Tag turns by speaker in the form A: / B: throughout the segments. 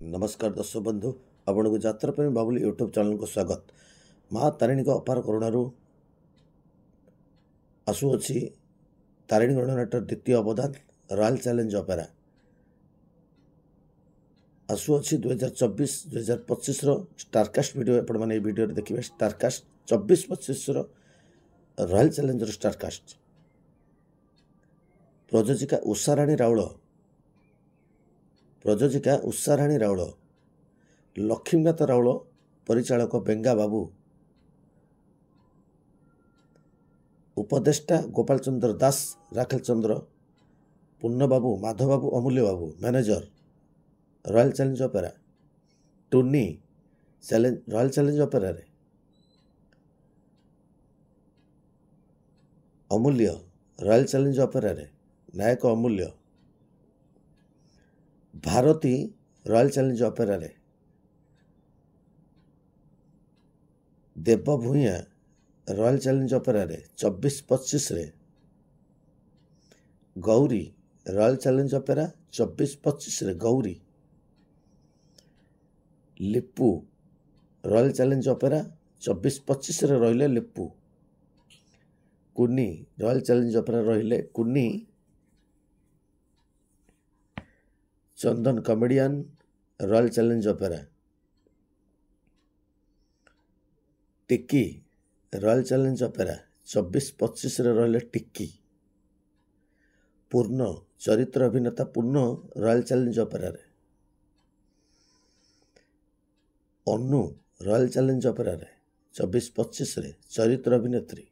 A: नमस्कार दर्शक बंधु आपण को यात्रा प्रेमी बाबुली यूट्यूब चैनल को स्वागत। माँ तारिणी को अपार करुणारू आसुअछि तारिणी गणनाट्य द्वितीय अवदान रॉयल चैलेंज ऑपेरा आसुअछि 2024-2025 स्टारकास्ट वीडियो आपण माने वीडियो देखिए। स्टारकास्ट 24-25 रॉयल चैलेंजर स्टारकास्ट प्रयोजिका उषाराणी राउल लक्ष्मीनाथ राउल परिचालक बेंगा बाबू उपदेष्टा गोपाल चंद्र दास राखेल चंद्र पूर्ण बाबू Madhav Babu Amulya Babu manager royal challenge opera टूनी रॉयल चैलेंज ऑपेरा रे अमूल्य रॉयल चैलेंज ऑपेरा रे नायक अमूल्य भारती रॉयल चैलेंज ऑपेरा रे देव भूया रॉयल चैलेंज ऑपेरा रे 24-25 रे गौरी रॉयल चैलेंज ऑपेरा 24-25 रे Gauri Lipu royal challenge opera 24-25 रे रहिले लिपू कुनी रॉयल चैलेंज ऑपेरा रहिले कुनी चंदन कॉमेडियन रॉयल चैलेंज ऑपेरा टिक्की रॉयल चैलेंज ऑपेरा 24-25 रे रहिले टिक्की पूर्ण चरित्र अभिनेता पूर्ण रॉयल चैलेंज ऑपेरा रे अनु रॉयल चैलेंज ऑपेरा रे 24-25 रे चरित्र अभिनेत्री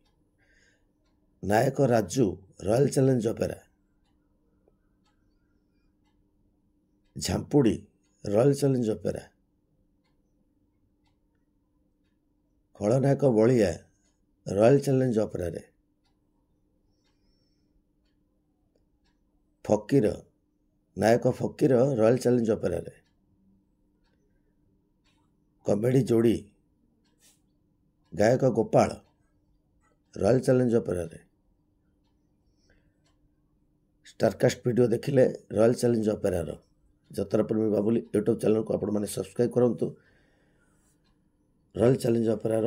A: नायक Raju royal challenge opera Jhampudi royal challenge opera खलनायक बलिया रॉयल चैलेंज ऑपेरा रे फकीर नायक फकीर रॉयल चैलेंज ऑपेरा रे कॉमेडी जोड़ी गायक गोपाल रॉयल चैलेंज ऑपेरा रे स्टारकास्ट वीडियो देखिले रॉयल चैलेंज ऑपेरा रो यात्रा प्रेमी बाबुली यूट्यूब चैनल को आपण मैंने सब्सक्राइब करूँ। Royal challenge opera